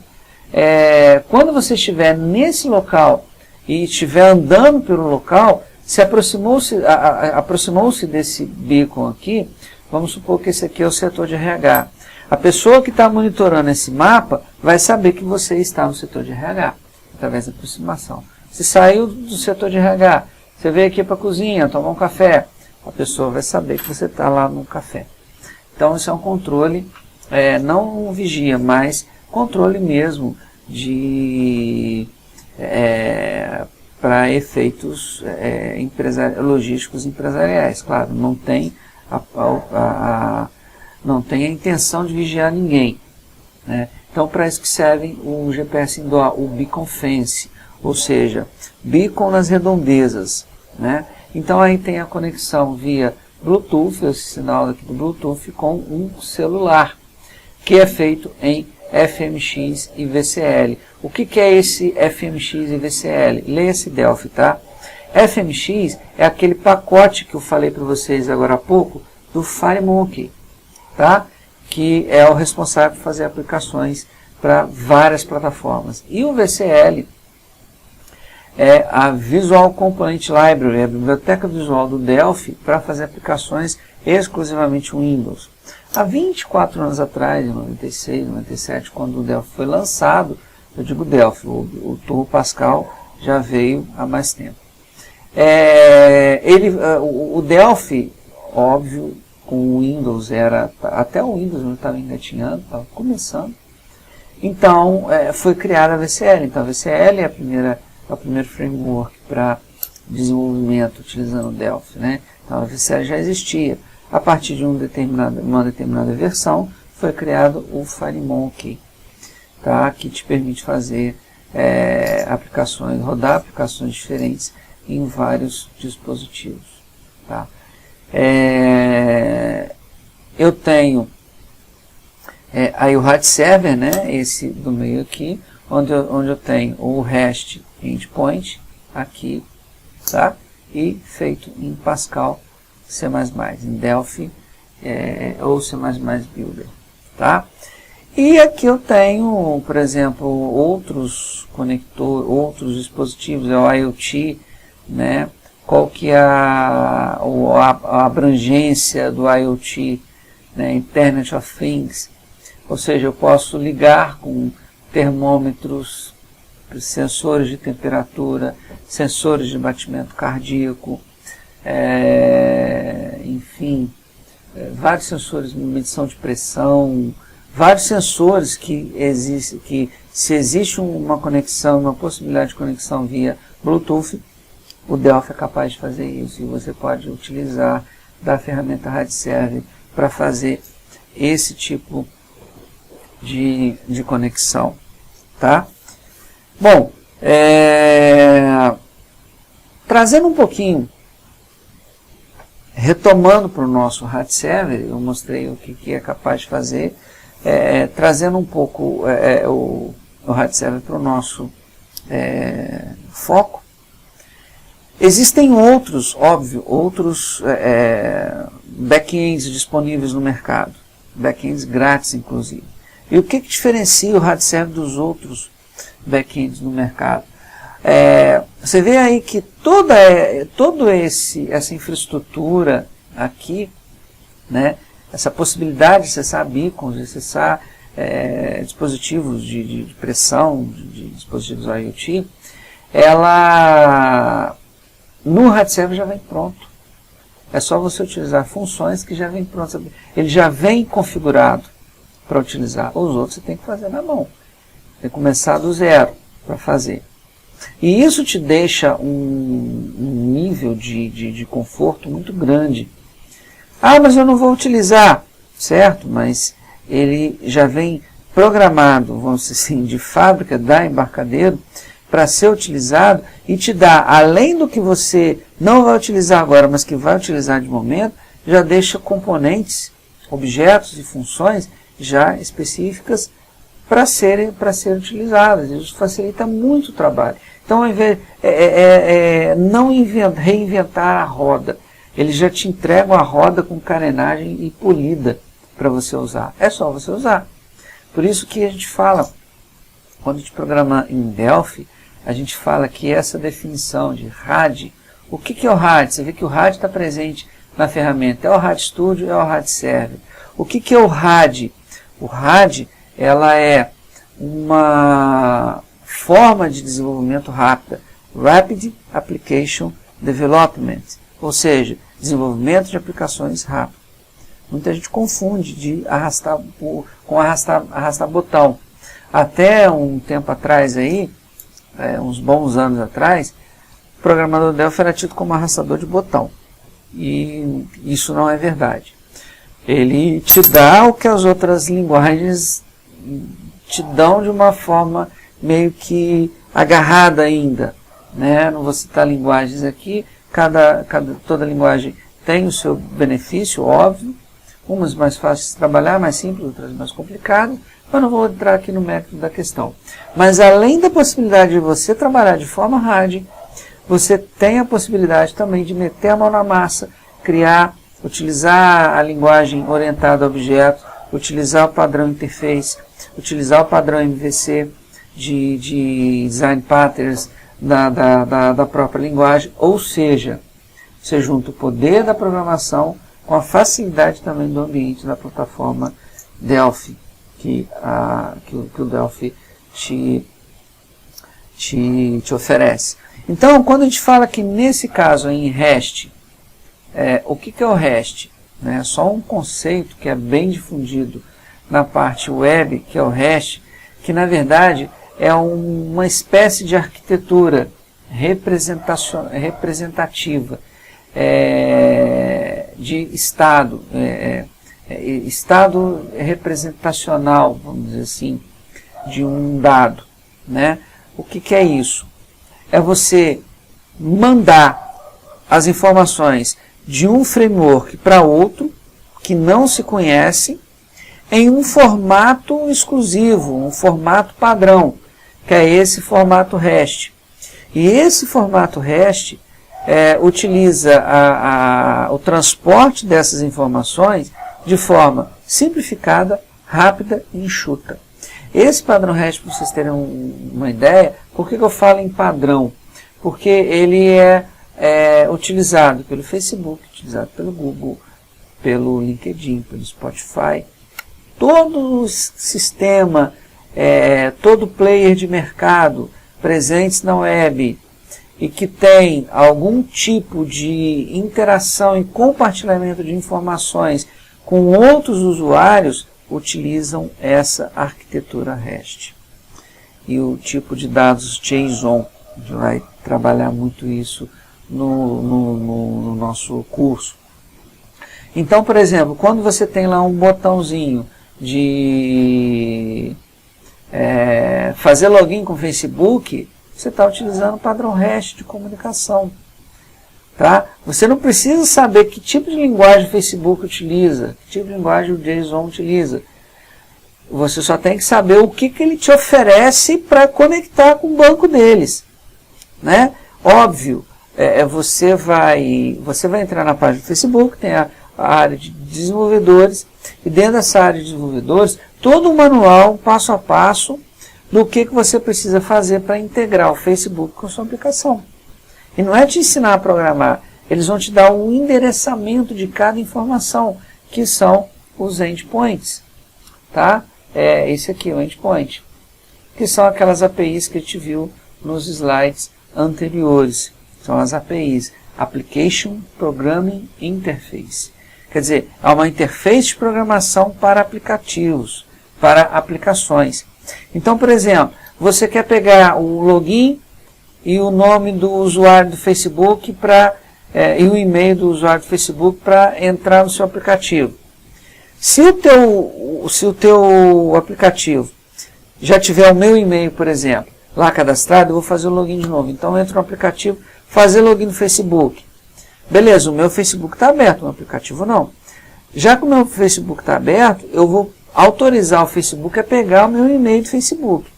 Quando você estiver nesse local e estiver andando pelo local, se aproximou-se desse beacon aqui, vamos supor que esse aqui é o setor de RH. A pessoa que está monitorando esse mapa vai saber que você está no setor de RH, através da aproximação. Se saiu do setor de RH, você veio aqui para a cozinha, tomar um café, a pessoa vai saber que você está lá no café. Então isso é um controle, não vigia, mas controle mesmo para efeitos logísticos empresariais. Claro, não tem a intenção de vigiar ninguém, né? Então, para isso que serve o GPS Indoor, o Beacon Fence, ou seja, beacon nas redondezas, né? Então, aí tem a conexão via Bluetooth, esse sinal aqui do Bluetooth, com um celular, que é feito em FMX e VCL. O que é esse FMX e VCL? Leia-se Delphi, tá? FMX é aquele pacote que eu falei para vocês agora há pouco, do FireMonkey, tá? Que é o responsável por fazer aplicações para várias plataformas. E o VCL é a Visual Component Library, a biblioteca visual do Delphi, para fazer aplicações exclusivamente Windows. Há 24 anos atrás, em 96, 97, quando o Delphi foi lançado, eu digo Delphi, o Turbo Pascal já veio há mais tempo. O Delphi, óbvio, com o Windows, até o Windows não estava engatinhando, estava começando. Então, foi criada a VCL. Então, a VCL é o primeiro framework para desenvolvimento utilizando o Delphi, né? Então, a VCL já existia. A partir de uma determinada versão, foi criado o FireMonkey, tá? Que te permite fazer rodar aplicações diferentes em vários dispositivos, tá? Eu tenho aí o RAD Server, né? Esse do meio aqui, onde eu tenho o REST Endpoint aqui, tá? E feito em Pascal, C++, em Delphi ou C++ Builder, tá? E aqui eu tenho, por exemplo, outros conectores, outros dispositivos, é o IoT, né? Qual que é a abrangência do IoT, né? Internet of Things, ou seja, eu posso ligar com termômetros, sensores de temperatura, sensores de batimento cardíaco, enfim, vários sensores de medição de pressão, vários sensores que se existe uma conexão, uma possibilidade de conexão via Bluetooth, o Delphi é capaz de fazer isso, e você pode utilizar da ferramenta RadServer para fazer esse tipo de conexão, tá? Bom, trazendo um pouquinho, retomando para o nosso RadServer, eu mostrei o que é capaz de fazer, trazendo um pouco o RadServer para o nosso foco. Existem outros, óbvio, backends disponíveis no mercado, backends grátis inclusive. E o que diferencia o RadServer dos outros backends no mercado? Você vê aí que toda essa infraestrutura aqui, né, essa possibilidade de acessar beacons, de acessar dispositivos de pressão, de dispositivos IoT, ela no RadServer já vem pronto. É só você utilizar funções que já vem pronto. Ele já vem configurado para utilizar. Os outros você tem que fazer na mão. Tem que começar do zero para fazer. E isso te deixa um nível de conforto muito grande. Ah, mas eu não vou utilizar. Certo, mas ele já vem programado, vamos dizer assim, de fábrica da Embarcadero para ser utilizado e te dá, além do que você não vai utilizar agora, mas que vai utilizar de momento, já deixa componentes, objetos e funções já específicas para serem utilizadas. Isso facilita muito o trabalho. Então, ao invés não reinventar a roda, eles já te entregam a roda com carenagem e polida para você usar. É só você usar. Por isso que a gente fala, quando a gente programa em Delphi, a gente fala que essa definição de RAD, o que é o RAD? Você vê que o RAD está presente na ferramenta. É o RadStudio, é o RadServer. O que é o RAD? O RAD, ela é uma forma de desenvolvimento rápida, Rapid Application Development, ou seja, desenvolvimento de aplicações rápido. Muita gente confunde com arrastar botão. Até um tempo atrás aí, uns bons anos atrás, o programador Delphi era tido como arrastador de botão. E isso não é verdade. Ele te dá o que as outras linguagens te dão de uma forma meio que agarrada ainda, né? Não vou citar linguagens aqui, toda linguagem tem o seu benefício, óbvio, umas mais fáceis de trabalhar, mais simples, outras mais complicadas, mas não vou entrar aqui no mérito da questão. Mas além da possibilidade de você trabalhar de forma RAD, você tem a possibilidade também de meter a mão na massa, utilizar a linguagem orientada a objeto, utilizar o padrão interface, utilizar o padrão MVC de design patterns da própria linguagem, ou seja, você junta o poder da programação com a facilidade também do ambiente da plataforma Delphi, que o Delphi te oferece. Então, quando a gente fala que nesse caso em REST, o que é o REST? É só um conceito que é bem difundido na parte web, que é o REST, que na verdade é uma espécie de arquitetura representativa de estado, estado representacional, vamos dizer assim, de um dado, né? O que é isso? É você mandar as informações de um framework para outro, que não se conhece, em um formato exclusivo, um formato padrão, que é esse formato REST. E esse formato REST utiliza o transporte dessas informações de forma simplificada, rápida e enxuta. Esse padrão REST, para vocês terem uma ideia, por que eu falo em padrão? Porque ele é utilizado pelo Facebook, utilizado pelo Google, pelo LinkedIn, pelo Spotify. Todo o sistema, todo player de mercado presentes na web e que tem algum tipo de interação e compartilhamento de informações com outros usuários, utilizam essa arquitetura REST. E o tipo de dados JSON, a gente vai trabalhar muito isso no nosso curso. Então, por exemplo, quando você tem lá um botãozinho de fazer login com o Facebook, você está utilizando o padrão REST de comunicação. Tá? Você não precisa saber que tipo de linguagem o Facebook utiliza, que tipo de linguagem o JSON utiliza. Você só tem que saber o que ele te oferece para conectar com o banco deles. Né? Óbvio, você vai entrar na página do Facebook, tem a área de desenvolvedores, e dentro dessa área de desenvolvedores, todo um manual, passo a passo, do que você precisa fazer para integrar o Facebook com a sua aplicação. E não é te ensinar a programar, eles vão te dar um endereçamento de cada informação, que são os endpoints. Tá? Esse aqui, o endpoint, que são aquelas APIs que a gente viu nos slides anteriores. São as APIs, Application Programming Interface. Quer dizer, é uma interface de programação para aplicativos, para aplicações. Então, por exemplo, você quer pegar o login e o nome do usuário do Facebook e o e-mail do usuário do Facebook para entrar no seu aplicativo. Se o teu aplicativo já tiver o meu e-mail, por exemplo, lá cadastrado, eu vou fazer o login de novo. Então, eu entro no aplicativo, fazer login no Facebook. Beleza, o meu Facebook está aberto, o meu aplicativo não. Já que o meu Facebook está aberto, eu vou autorizar o Facebook a pegar o meu e-mail do Facebook.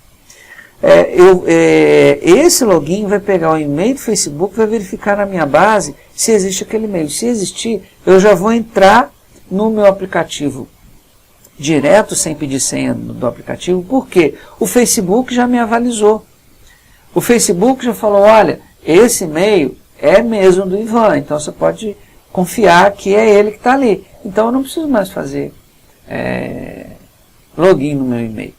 Esse login vai pegar o e-mail do Facebook, vai verificar na minha base se existe aquele e-mail. Se existir, eu já vou entrar no meu aplicativo direto, sem pedir senha do aplicativo, porque o Facebook já me avalizou. O Facebook já falou, olha, esse e-mail é mesmo do Ivan, então você pode confiar que é ele que está ali. Então eu não preciso mais fazer login no meu e-mail.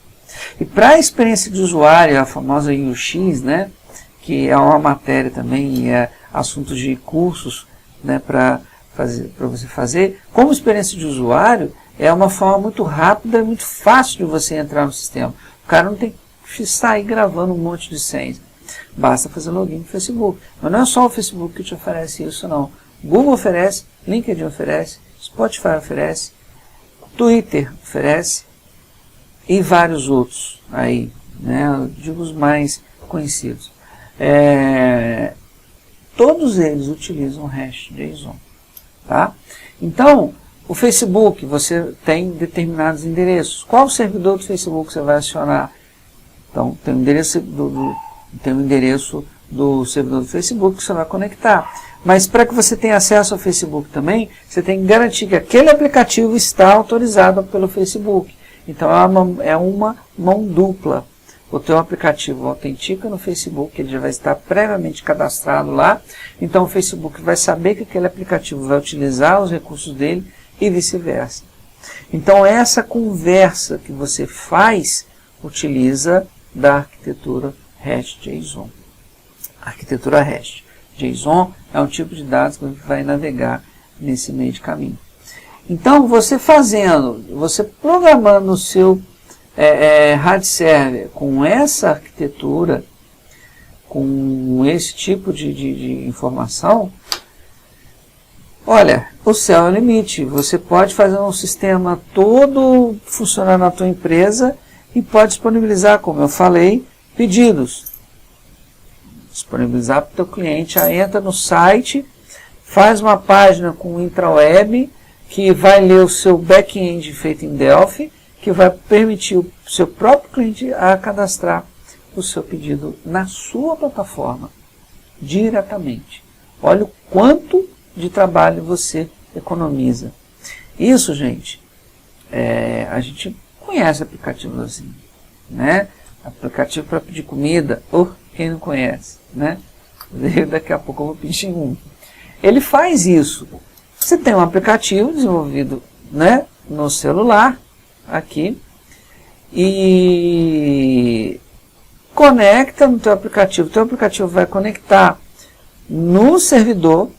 E para a experiência de usuário, a famosa UX, né, que é uma matéria também, e é assunto de cursos, né, para você fazer, como experiência de usuário, é uma forma muito rápida e muito fácil de você entrar no sistema. O cara não tem que sair gravando um monte de senhas. Basta fazer login no Facebook. Mas não é só o Facebook que te oferece isso, não. Google oferece, LinkedIn oferece, Spotify oferece, Twitter oferece e vários outros aí, né? Eu digo os mais conhecidos. Todos eles utilizam REST JSON. Tá? Então, o Facebook, você tem determinados endereços. Qual servidor do Facebook você vai acionar? Então, tem o endereço do servidor do Facebook que você vai conectar. Mas para que você tenha acesso ao Facebook também, você tem que garantir que aquele aplicativo está autorizado pelo Facebook. Então, é uma mão dupla. O teu aplicativo autentica no Facebook, ele já vai estar previamente cadastrado lá. Então, o Facebook vai saber que aquele aplicativo vai utilizar os recursos dele e vice-versa. Então, essa conversa que você faz, utiliza da arquitetura REST JSON. Arquitetura REST JSON é um tipo de dados que vai navegar nesse meio de caminho. Então, você programando o seu RAD server com essa arquitetura, com esse tipo de informação, olha, o céu é o limite. Você pode fazer um sistema todo funcionar na tua empresa e pode disponibilizar, como eu falei, pedidos. Disponibilizar para o teu cliente, entra no site, faz uma página com intraweb, que vai ler o seu back-end feito em Delphi, que vai permitir o seu próprio cliente a cadastrar o seu pedido na sua plataforma, diretamente. Olha o quanto de trabalho você economiza. Isso, gente, a gente conhece aplicativos assim, né? Aplicativo para pedir comida, quem não conhece, né? Daqui a pouco eu vou pedir um. Ele faz isso. Você tem um aplicativo desenvolvido, né, no celular, aqui, e conecta no teu aplicativo. O teu aplicativo vai conectar no servidor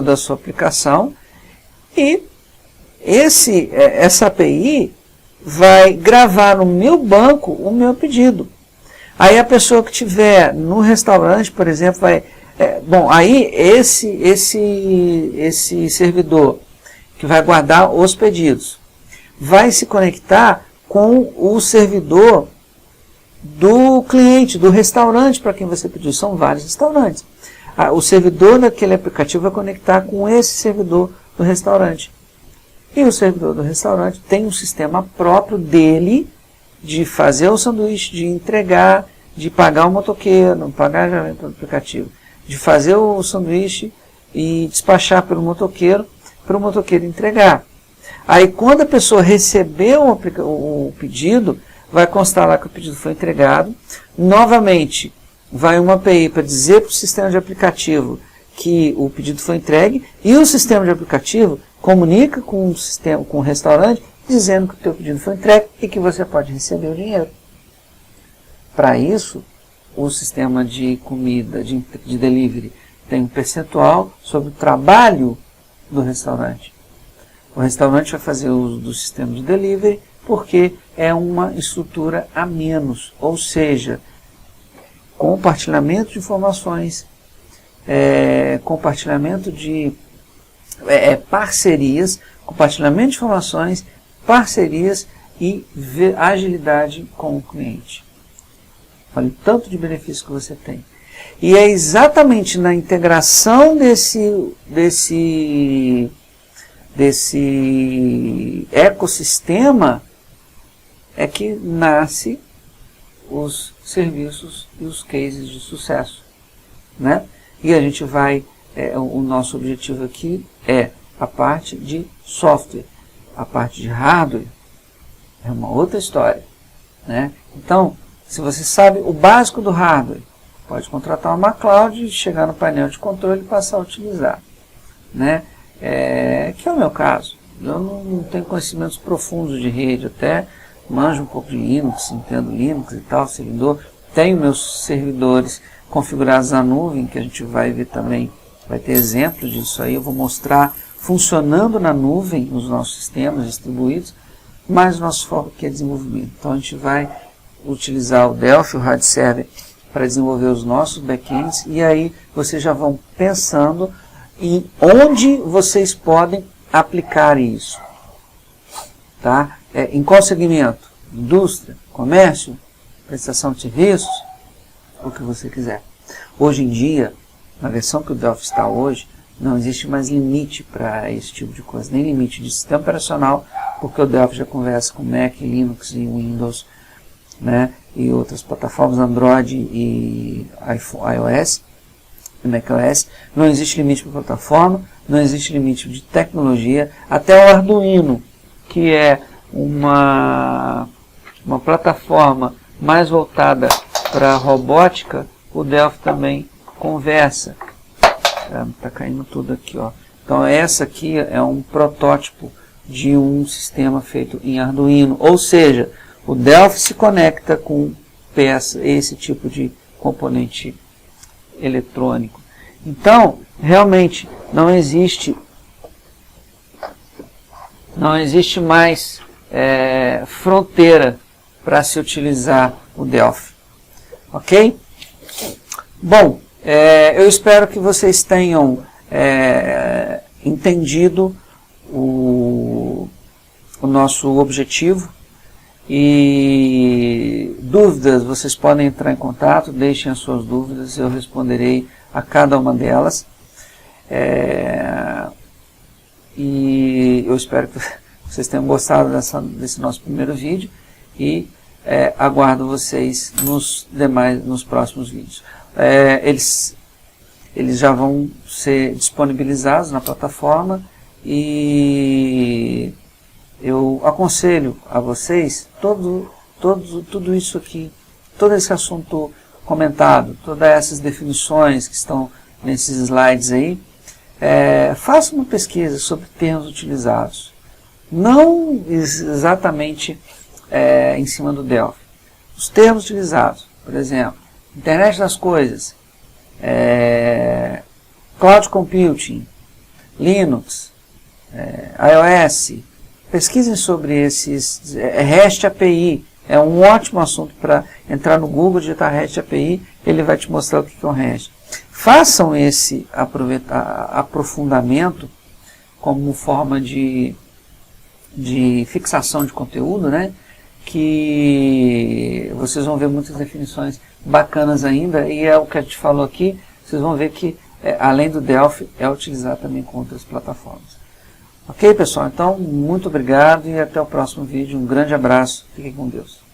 da sua aplicação, e essa API vai gravar no meu banco o meu pedido. Aí a pessoa que estiver no restaurante, por exemplo, vai... bom, aí esse servidor que vai guardar os pedidos vai se conectar com o servidor do cliente, do restaurante para quem você pediu. São vários restaurantes. O servidor daquele aplicativo vai conectar com esse servidor do restaurante. E o servidor do restaurante tem um sistema próprio dele de fazer o sanduíche, de entregar, de pagar o motoqueiro, pagar já pelo aplicativo, de fazer o sanduíche e despachar pelo motoqueiro, para o motoqueiro entregar. Aí quando a pessoa recebeu o pedido, vai constar lá que o pedido foi entregado. Novamente, vai uma API para dizer para o sistema de aplicativo que o pedido foi entregue, e o sistema de aplicativo comunica com o restaurante, dizendo que o teu pedido foi entregue e que você pode receber o dinheiro. Para isso, o sistema de comida, de delivery, tem um percentual sobre o trabalho do restaurante. O restaurante vai fazer uso do sistema de delivery porque é uma estrutura a menos, ou seja, compartilhamento de informações, compartilhamento de parcerias, compartilhamento de informações, parcerias e agilidade com o cliente. Olha o tanto de benefício que você tem. E é exatamente na integração desse ecossistema é que nasce os serviços e os cases de sucesso, né? E a gente vai, o nosso objetivo aqui é a parte de software, a parte de hardware é uma outra história, né? Então, se você sabe o básico do hardware, pode contratar uma MacLeod, chegar no painel de controle e passar a utilizar, né? Que é o meu caso. Eu não tenho conhecimentos profundos de rede, até manjo um pouco de Linux, entendo Linux e tal, servidor. Tenho meus servidores configurados na nuvem, que a gente vai ver também, vai ter exemplos disso aí, eu vou mostrar funcionando na nuvem, nos nossos sistemas distribuídos, mas o nosso foco aqui é desenvolvimento. Então a gente vai utilizar o Delphi, o Hard Server, para desenvolver os nossos backends, e aí vocês já vão pensando em onde vocês podem aplicar isso. Tá? Em qual segmento? Indústria, comércio, prestação de serviços, o que você quiser. Hoje em dia, na versão que o Delphi está hoje, não existe mais limite para esse tipo de coisa, nem limite de sistema operacional, porque o Delphi já conversa com Mac, Linux e Windows, né, e outras plataformas, Android e iOS, e macOS. Não existe limite para plataforma, não existe limite de tecnologia, até o Arduino, que é uma plataforma mais voltada para a robótica, o Delphi também conversa. Está caindo tudo aqui, ó. Então essa aqui é um protótipo de um sistema feito em Arduino, ou seja, o Delphi se conecta com esse tipo de componente eletrônico. Então, realmente, não existe mais fronteira para se utilizar o Delphi. Ok? Bom, eu espero que vocês tenham entendido o nosso objetivo. E dúvidas, vocês podem entrar em contato, deixem as suas dúvidas, eu responderei a cada uma delas. E eu espero que vocês tenham gostado desse nosso primeiro vídeo e aguardo vocês nos próximos vídeos. Eles já vão ser disponibilizados na plataforma e eu aconselho a vocês tudo isso aqui, todo esse assunto comentado, todas essas definições que estão nesses slides aí, faça uma pesquisa sobre termos utilizados. Não exatamente em cima do Delphi. Os termos utilizados, por exemplo, internet das coisas, cloud computing, Linux, iOS. Pesquisem sobre esses, REST API, É um ótimo assunto para entrar no Google, digitar REST API, ele vai te mostrar o que é um REST. Façam esse aprofundamento como forma de fixação de conteúdo, né? Que vocês vão ver muitas definições bacanas ainda, e é o que a gente falou aqui, vocês vão ver que, além do Delphi, é utilizado também com outras plataformas. Ok, pessoal? Então, muito obrigado e até o próximo vídeo. Um grande abraço. Fiquem com Deus.